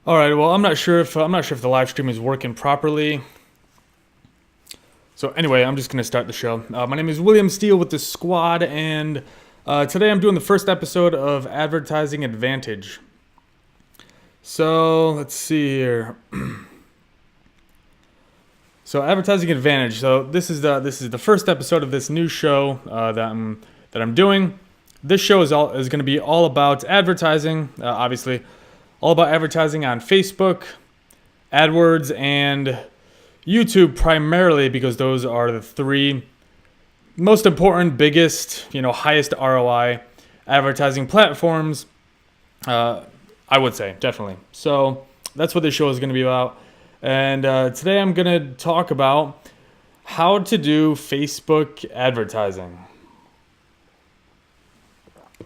All right. Well, I'm not sure if the live stream is working properly. So anyway, I'm just gonna start the show. My name is William Steele with the Skwad, and today I'm doing the first episode of Advertising Advantage. So let's see here. So Advertising Advantage. So this is the first episode of this new show that I'm doing. This show is going to be all about advertising, obviously, all about advertising on Facebook, AdWords, and YouTube primarily because those are the three most important, biggest, highest ROI advertising platforms. I would say definitely. So that's what this show is going to be about. And today I'm going to talk about how to do Facebook advertising.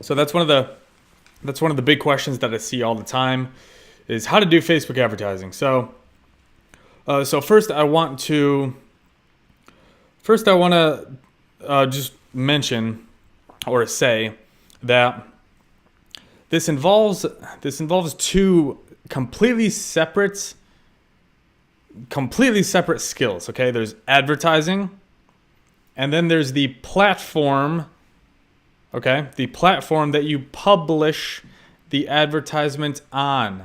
So that's one of the big questions that I see all the time is how to do Facebook advertising. So first I want to just mention or say that this involves two completely separate skills. Okay, there's advertising, and then there's the platform. Okay, the platform that you publish the advertisement on.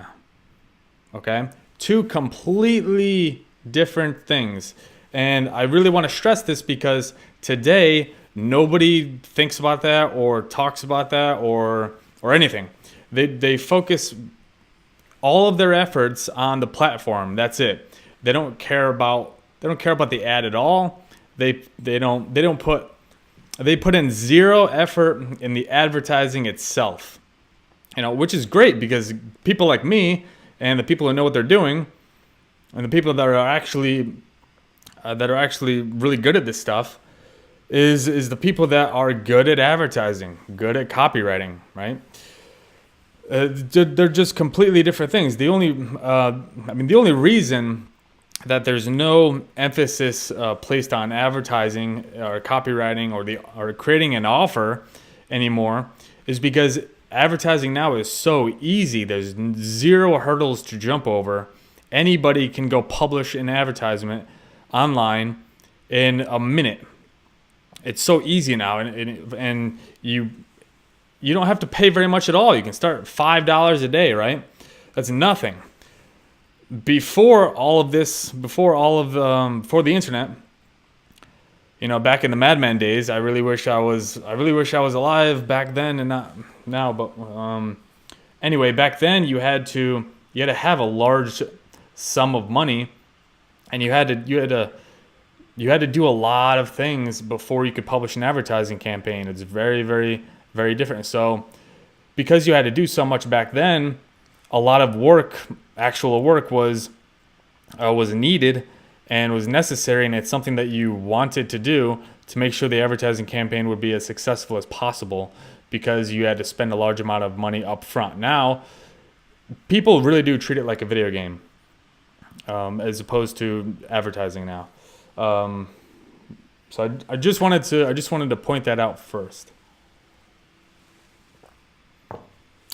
Okay, two completely different things. And I really want to stress this because today nobody thinks about that or talks about that or anything. They focus all of their efforts on the platform. That's it. They don't care about the ad at all. They put in zero effort in the advertising itself. Which is great because people like me and the people who know what they're doing and the people that are actually really good at this stuff is the people that are good at advertising, good at copywriting, right? They're just completely different things. The only reason that there's no emphasis placed on advertising or copywriting or creating an offer anymore is because advertising now is so easy. There's zero hurdles to jump over. Anybody can go publish an advertisement online in a minute. It's so easy now, and you don't have to pay very much at all. You can start at $5 a day, right? That's nothing. Before the internet, back in the Madman days, I really wish I was alive back then and not now. But anyway, back then you had to have a large sum of money, and you had to do a lot of things before you could publish an advertising campaign. It's very, very, very different. So because you had to do so much back then, a lot of actual work was needed and was necessary, and it's something that you wanted to do to make sure the advertising campaign would be as successful as possible because you had to spend a large amount of money up front. Now, people really do treat it like a video game as opposed to advertising now. So I just wanted to point that out first.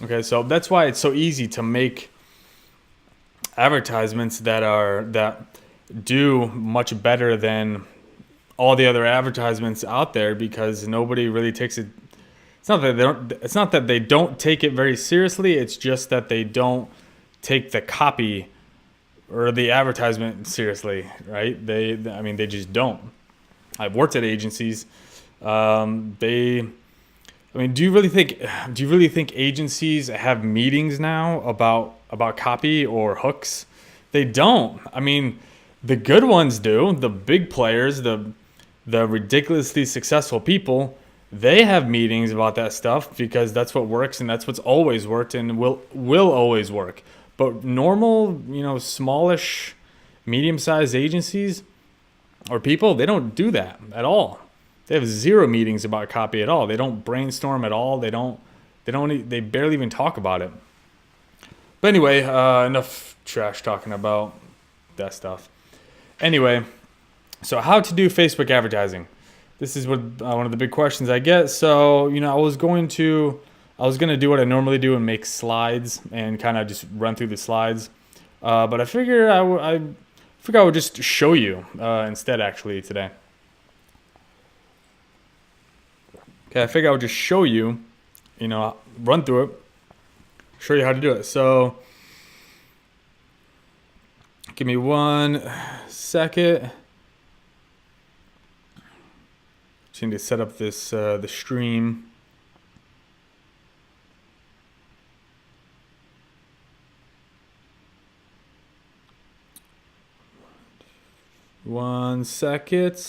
Okay, so that's why it's so easy to make advertisements that do much better than all the other advertisements out there because nobody really takes it. It's not that they don't take it very seriously. It's just that they don't take the copy or the advertisement seriously, right? They just don't. I've worked at agencies. Do you really think agencies have meetings now about copy or hooks? They don't. The good ones do. The big players, the ridiculously successful people, they have meetings about that stuff because that's what works and that's what's always worked and will always work. But normal, smallish, medium-sized agencies or people, they don't do that at all. They have zero meetings about copy at all. They don't brainstorm at all. They barely even talk about it. But anyway, enough trash talking about that stuff. Anyway, so how to do Facebook advertising? This is one of the big questions I get. So, I was going to do what I normally do and make slides and kind of just run through the slides. But I figure I would just show you instead actually today. Okay, I figure I would just show you, run through it, show you how to do it. So give me 1 second. Just need to set up this the stream. One second.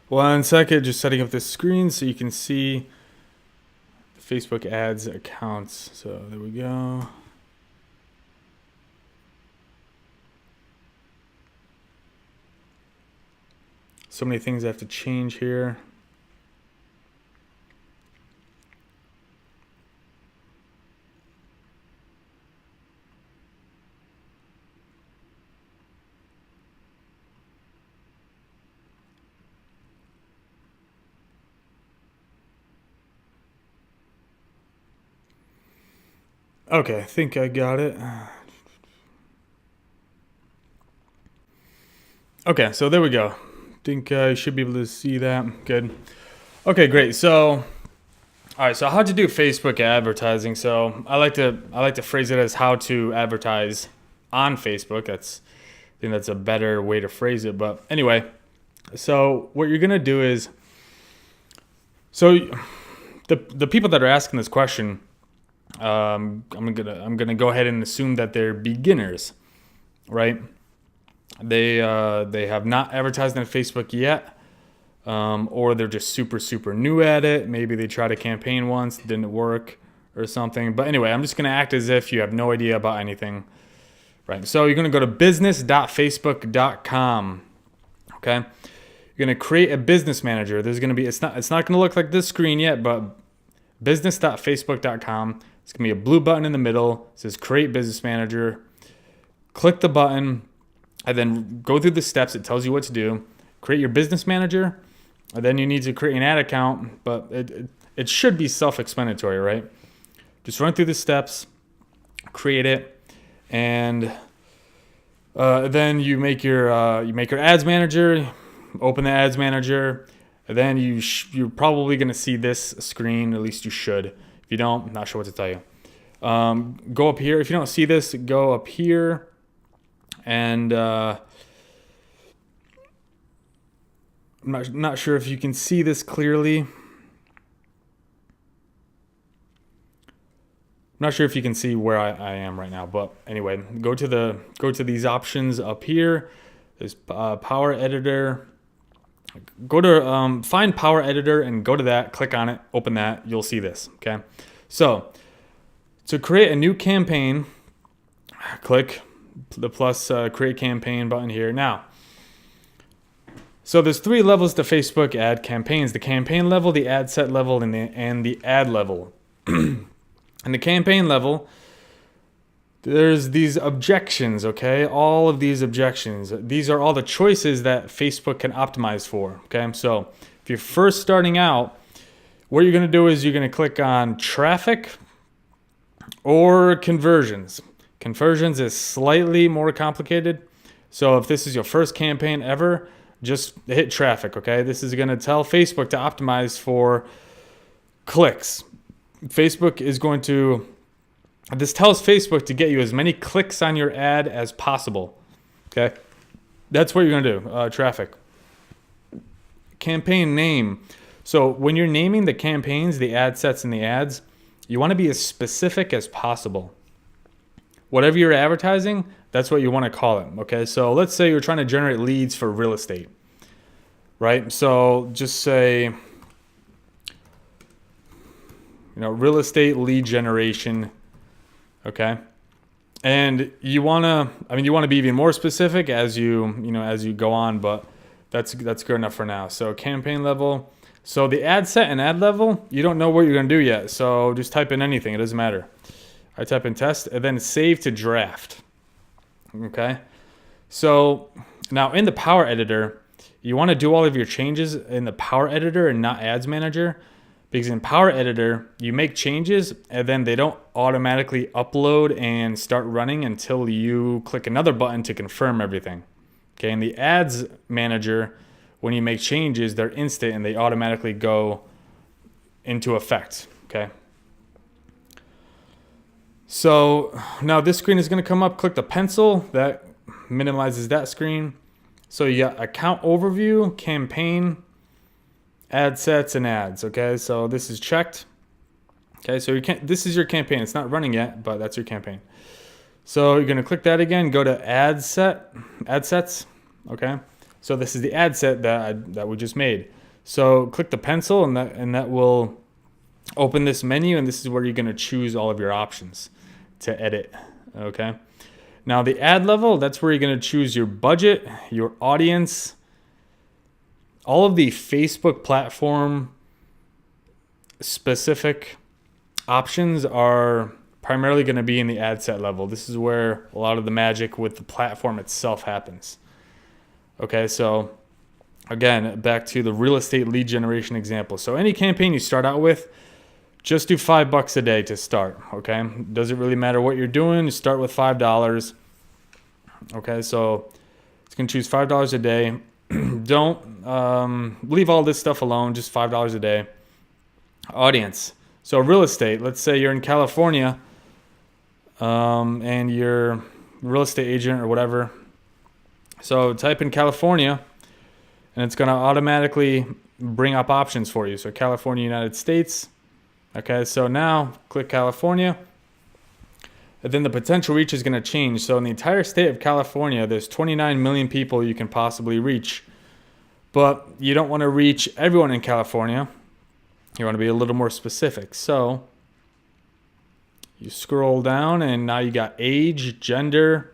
One second, just setting up this screen so you can see the Facebook ads accounts. So there we go. So many things I have to change here. Okay, I think I got it. Okay, so there we go. Think you should be able to see that. Good. Okay, great. So, all right. So, how to do Facebook advertising? So, I like to phrase it as how to advertise on Facebook. I think that's a better way to phrase it. But anyway, so what you're gonna do is, so the people that are asking this question. I'm gonna go ahead and assume that they're beginners, right? They have not advertised on Facebook yet, or they're just super new at it. Maybe they tried a campaign once, didn't work, or something. But anyway, I'm just gonna act as if you have no idea about anything, right? So you're gonna go to business.facebook.com. Okay, you're gonna create a business manager. There's gonna be it's not gonna look like this screen yet, but business.facebook.com. It's going to be a blue button in the middle. It says Create Business Manager. Click the button and then go through the steps. It tells you what to do. Create your business manager. And then you need to create an ad account, but it should be self-explanatory, right? Just run through the steps, create it, and then you make your ads manager, open the ads manager, and then you're probably going to see this screen, at least you should. If you don't, I'm not sure what to tell you. Go up here. If you don't see this, go up here. And I'm not sure if you can see this clearly. I'm not sure if you can see where I am right now. But anyway, go to these options up here. There's Power Editor. Go to find Power Editor and go to that, click on it, open that, you'll see this, okay? So, to create a new campaign, click the plus create campaign button here. Now, so there's 3 levels to Facebook ad campaigns: the campaign level, the ad set level, and the ad level. And the campaign level, there's these objections, okay? All of these objections. These are all the choices that Facebook can optimize for, okay? So if you're first starting out, what you're going to do is you're going to click on traffic or conversions. Conversions is slightly more complicated. So if this is your first campaign ever, just hit traffic, okay? This is going to tell Facebook to optimize for clicks. Facebook is going to... This tells Facebook to get you as many clicks on your ad as possible. Okay, that's what you're gonna do. Traffic. Campaign name. So when you're naming the campaigns, the ad sets, and the ads, you want to be as specific as possible. whatever you're advertising, that's what you want to call it. Okay, so let's say you're trying to generate leads for real estate, right? So just say, real estate lead generation. Okay. And you want to be even more specific as you go on, but that's good enough for now. So campaign level. So the ad set and ad level, you don't know what you're going to do yet. So just type in anything. It doesn't matter. I type in test and then save to draft. Okay. So now in the Power Editor, you want to do all of your changes in the Power Editor and not Ads Manager. Because in Power Editor, you make changes and then they don't automatically upload and start running until you click another button to confirm everything. Okay, in the Ads Manager, when you make changes, they're instant and they automatically go into effect. Okay. So now this screen is going to come up. Click the pencil. That minimizes that screen. So you got account overview, campaign, ad sets, and ads. Okay, so this is checked. Okay, so this is your campaign. It's not running yet, but that's your campaign. So you're gonna click that again. Go to ad sets. Okay, so this is the ad set that we just made. So click the pencil, and that will open this menu, and this is where you're gonna choose all of your options to edit. Okay, now the ad level, that's where you're gonna choose your budget, your audience. All of the Facebook platform specific options are primarily going to be in the ad set level. This is where a lot of the magic with the platform itself happens. Okay, so again, back to the real estate lead generation example. So any campaign you start out with, just do $5 a day to start. Okay, doesn't really matter what you're doing. You start with $5. Okay, so it's going to choose $5 a day. Don't leave all this stuff alone, just $5 a day. Audience. So real estate, let's say you're in California and you're a real estate agent or whatever. So type in California and it's going to automatically bring up options for you. So California, United States. Okay, so now click California. And then the potential reach is going to change. So in the entire state of California, there's 29 million people you can possibly reach. But you don't want to reach everyone in California. You want to be a little more specific. So you scroll down and now you got age, gender,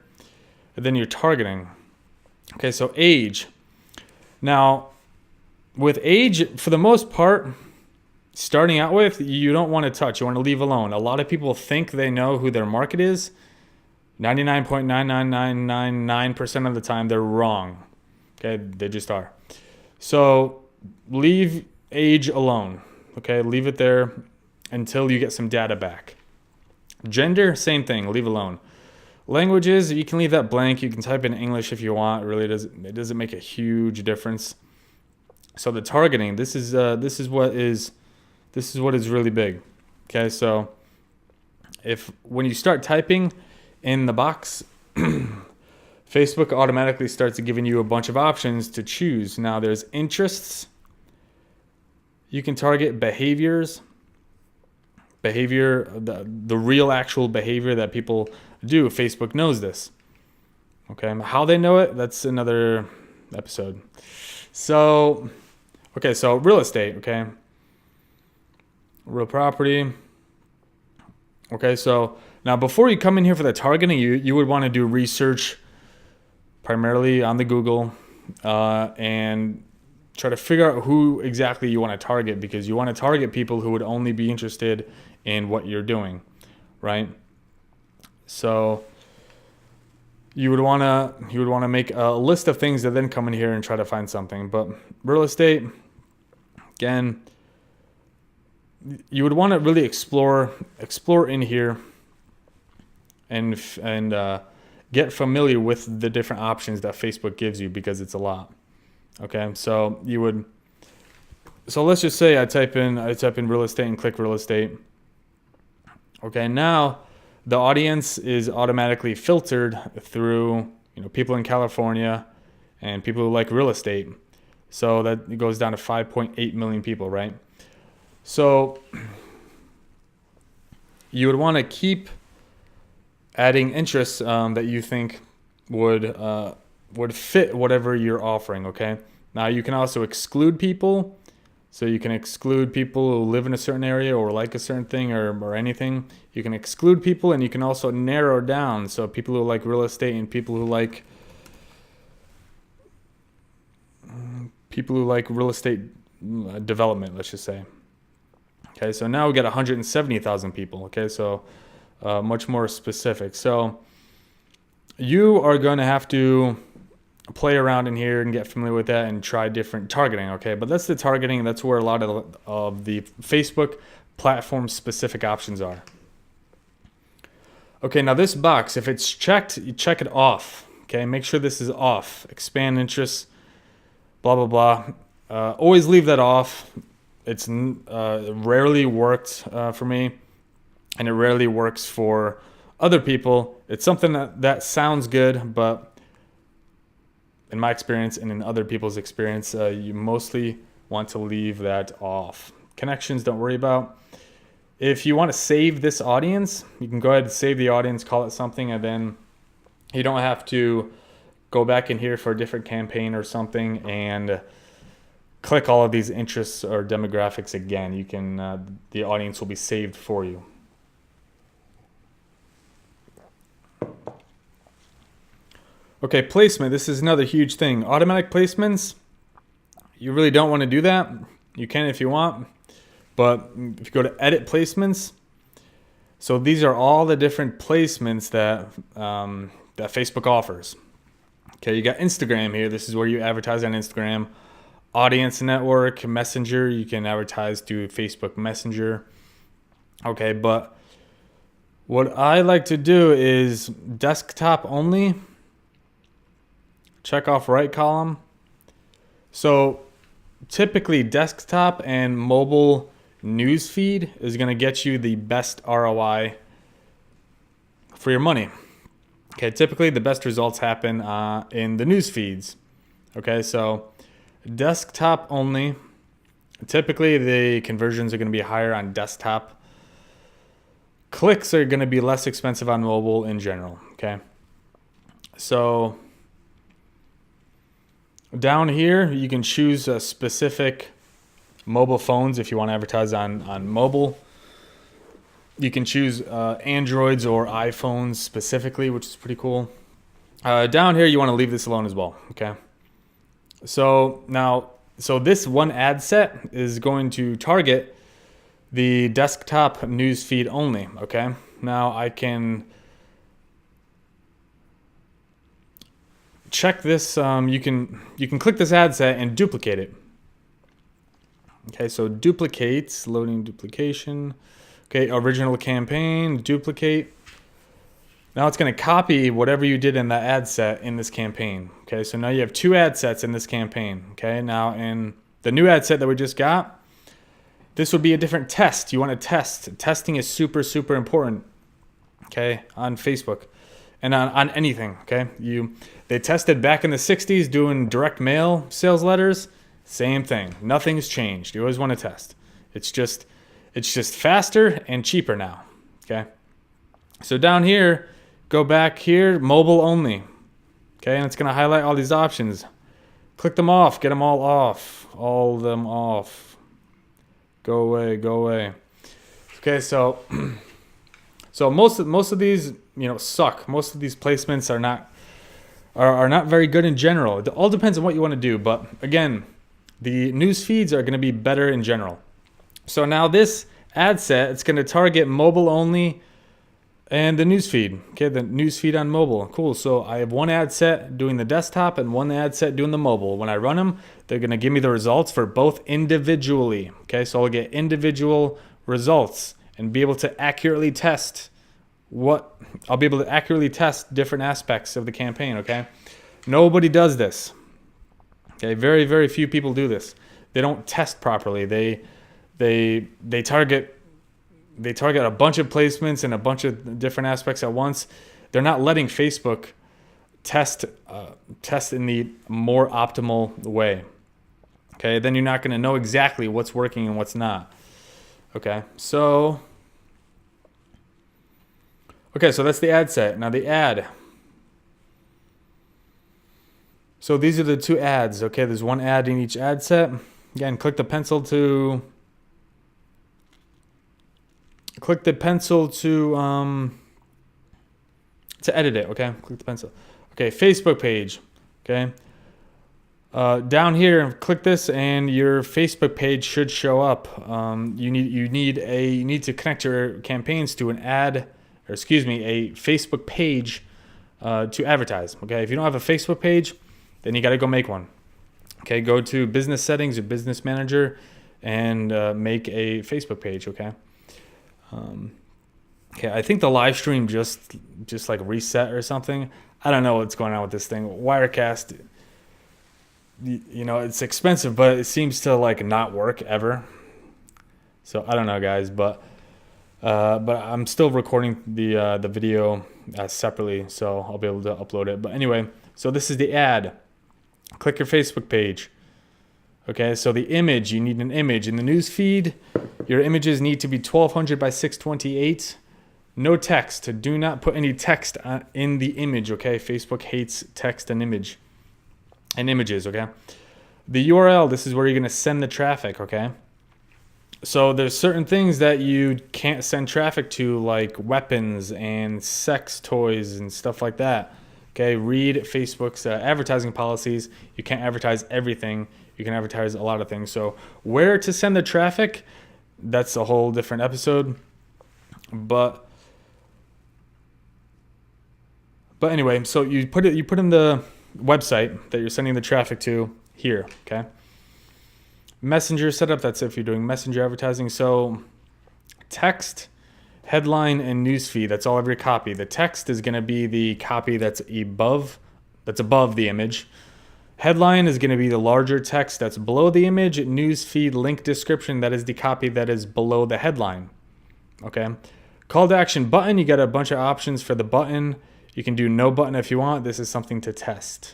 and then you're targeting. Okay, so age. Now, with age, for the most part, starting out with, you don't want to touch. You want to leave alone. A lot of people think they know who their market is. 99.99999% of the time, they're wrong. Okay, they just are. So leave age alone. Okay, leave it there until you get some data back. Gender, same thing, leave alone. Languages, you can leave that blank. You can type in English if you want. It doesn't make a huge difference. So the targeting, this is what is really big. Okay, so when you start typing in the box, Facebook automatically starts giving you a bunch of options to choose. Now there's interests. You can target behaviors. The real actual behavior that people do. Facebook knows this. Okay, how they know it, that's another episode. So, okay, so real estate, okay. Real property. Okay, so now before you come in here for the targeting, you would want to do research primarily on the Google and try to figure out who exactly you want to target, because you want to target people who would only be interested in what you're doing, right? So you would want to make a list of things and then come in here and try to find something. But real estate, again, you would want to really explore in here and get familiar with the different options that Facebook gives you, because it's a lot. Okay, so let's just say I type in real estate and click real estate. Okay, now the audience is automatically filtered through people in California and people who like real estate. So that it goes down to 5.8 million people, right? So you would want to keep adding interests that you think would fit whatever you're offering. Okay. Now you can also exclude people. So you can exclude people who live in a certain area or like a certain thing or anything. You can exclude people, and you can also narrow down. So people who like real estate and people who like real estate development, let's just say. Okay, so now we got 170,000 people. Okay, so much more specific. So you are going to have to play around in here and get familiar with that and try different targeting. Okay, but that's the targeting. That's where a lot of the Facebook platform specific options are. Okay, now this box, if it's checked, you check it off. Okay, make sure this is off. Expand interests, blah, blah, blah. Always leave that off. It's rarely worked for me, and it rarely works for other people. It's something that sounds good, but in my experience and in other people's experience, you mostly want to leave that off. Connections, don't worry about. If you want to save this audience, you can go ahead and save the audience, call it something, and then you don't have to go back in here for a different campaign or something and click all of these interests or demographics again. You can the audience will be saved for you. Okay, placement. This is another huge thing. Automatic placements, you really don't want to do that. You can if you want, but if you go to edit placements, so these are all the different placements that that Facebook offers. Okay, you got Instagram here. This is where you advertise on Instagram. Audience network, Messenger, you can advertise to Facebook Messenger. Okay, but what I like to do is desktop only. Check off right column. So typically desktop and mobile news feed is going to get you the best ROI for your money. Okay, typically the best results happen in the news feeds. Okay, so desktop only. Typically the conversions are going to be higher on desktop. Clicks are going to be less expensive on mobile in general. Okay, so down here, you can choose a specific mobile phones if you want to advertise on mobile. You can choose Androids or iPhones specifically, which is pretty cool. Down here, you want to leave this alone as well. Okay. So this one ad set is going to target the desktop news feed only. Okay. Now I can check this. You can click this ad set and duplicate it. Okay, so duplicates, loading duplication. Okay, original campaign, duplicate. Now it's going to copy whatever you did in that ad set in this campaign. Okay, so now you have two ad sets in this campaign. Okay, now in the new ad set that we just got, this would be a different test. You want to test. Testing is super, super important. Okay, on Facebook and on anything. Okay, they tested back in the 60s doing direct mail sales letters. Same thing. Nothing's changed. You always want to test. It's just faster and cheaper now. Okay. So down here, go back here, mobile only. Okay, and it's going to highlight all these options. Click them off. Get them all off. All of them off. Go away. Go away. Okay, so most of these, suck. Most of these placements are not very good in general. It all depends on what you want to do, but again, the news feeds are going to be better in general. So now this ad set, it's going to target mobile only and the news feed. Okay, the news feed on mobile. Cool. So I have one ad set doing the desktop and one ad set doing the mobile. When I run them, they're going to give me the results for both individually. Okay, so I'll get individual results and be able to accurately test different aspects of the campaign. Okay, nobody does this. Okay, very, very few people do this. They don't test properly. They target a bunch of placements and a bunch of different aspects at once. They're not letting Facebook test in the more optimal way. Okay, then you're not going to know exactly what's working and what's not. Okay, Okay, so that's the ad set. Now the ad. So these are the two ads. Okay, there's one ad in each ad set. Again, click the pencil to edit it. Okay, click the pencil. Okay, Facebook page. Okay, down here, click this, and your Facebook page should show up. You need to connect your campaigns to an ad, or excuse me, a Facebook page to advertise. Okay, if you don't have a Facebook page, then you got to go make one. Okay, go to business settings or business manager and make a Facebook page. Okay. Okay, I think the live stream just like reset or something. I don't know what's going on with this thing. Wirecast, it's expensive, but it seems to like not work ever. So I don't know, guys, but I'm still recording the video separately, so I'll be able to upload it. But anyway, so this is the ad. Click your Facebook page. Okay, so the image, you need an image. In the news feed, your images need to be 1200 by 628. No text. Do not put any text in the image, okay? Facebook hates text and images, okay? The URL, this is where you're going to send the traffic, okay? So there's certain things that you can't send traffic to, like weapons and sex toys and stuff like that. Okay, read Facebook's advertising policies. You can't advertise everything. You can advertise a lot of things. So where to send the traffic, that's a whole different episode. But anyway, so you put in the website that you're sending the traffic to here, okay? Messenger setup, that's if you're doing messenger advertising. So text, headline, and newsfeed, that's all of your copy. The text is going to be the copy that's above the image. Headline is going to be the larger text that's below the image. Newsfeed, link description, that is the copy that is below the headline. Okay. Call to action button, you got a bunch of options for the button. You can do no button if you want. This is something to test.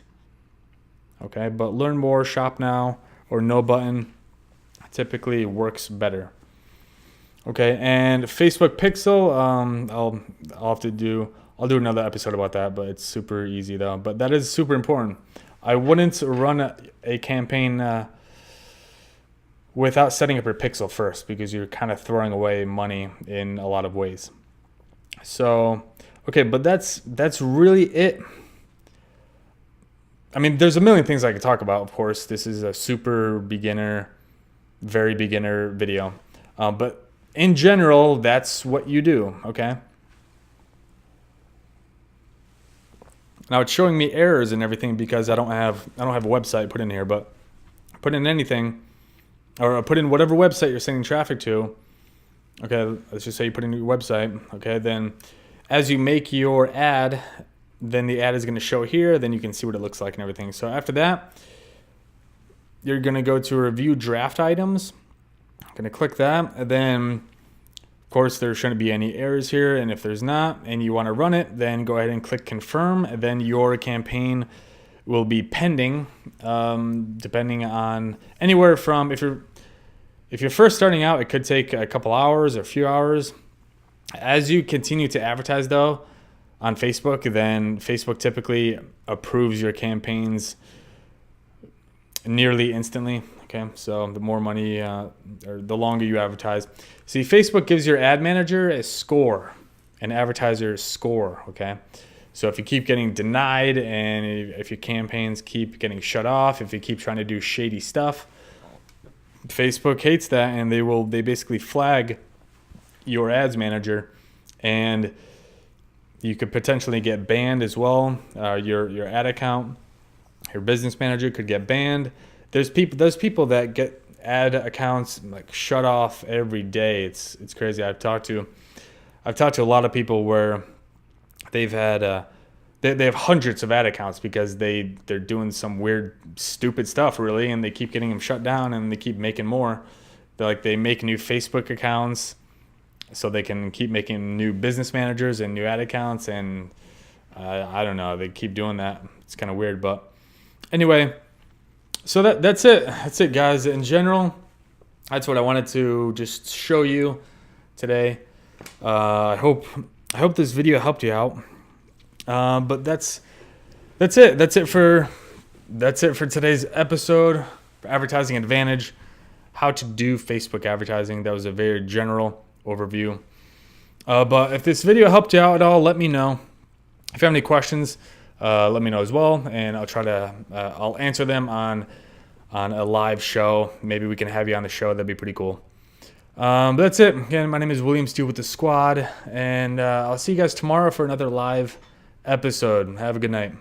Okay, but learn more, shop now, or no button typically works better. Okay, and Facebook Pixel, I'll do another episode about that, but it's super easy though. But that is super important. I wouldn't run a campaign without setting up your pixel first, because you're kind of throwing away money in a lot of ways. So, okay, but that's really it. I mean, there's a million things I could talk about, of course. This is a super beginner, very beginner video. But in general, that's what you do, okay? Now it's showing me errors and everything because I don't have a website put in here, but put in anything, or put in whatever website you're sending traffic to. Okay, let's just say you put in your website. Okay, then as you make your ad, then the ad is going to show here. Then you can see what it looks like and everything. So after that, you're going to go to review draft items. I'm going to click that, and then of course there shouldn't be any errors here. And if there's not, and you want to run it, then go ahead and click confirm. And then your campaign will be pending, depending on anywhere from, if you're first starting out, it could take a couple hours or a few hours. As you continue to advertise though on Facebook, then Facebook typically approves your campaigns nearly instantly. Okay, so the more money or the longer you advertise. See, Facebook gives your ad manager a score, an advertiser score, okay? So if you keep getting denied, and if your campaigns keep getting shut off, if you keep trying to do shady stuff, Facebook hates that, and they basically flag your ads manager, and you could potentially get banned as well. Your ad account, your business manager could get banned. There's people that get ad accounts like shut off every day. It's crazy. I've talked to a lot of people where they've had they have hundreds of ad accounts because they're doing some weird stupid stuff really, and they keep getting them shut down, and they keep making more. They make new Facebook accounts so they can keep making new business managers and new ad accounts, and I don't know, they keep doing that. It's kind of weird, but anyway. So that's it. That's it, guys. In general, that's what I wanted to just show you today. I hope I hope this video helped you out. But that's it. That's it for today's episode. For Advertising Advantage, how to do Facebook advertising. That was a very general overview. But if this video helped you out at all, let me know. If you have any questions, let me know as well, and I'll try to I'll answer them on a live show. Maybe we can have you on the show. That'd be pretty cool. But that's it. Again, my name is William Steele with the Skwad, and I'll see you guys tomorrow for another live episode. Have a good night.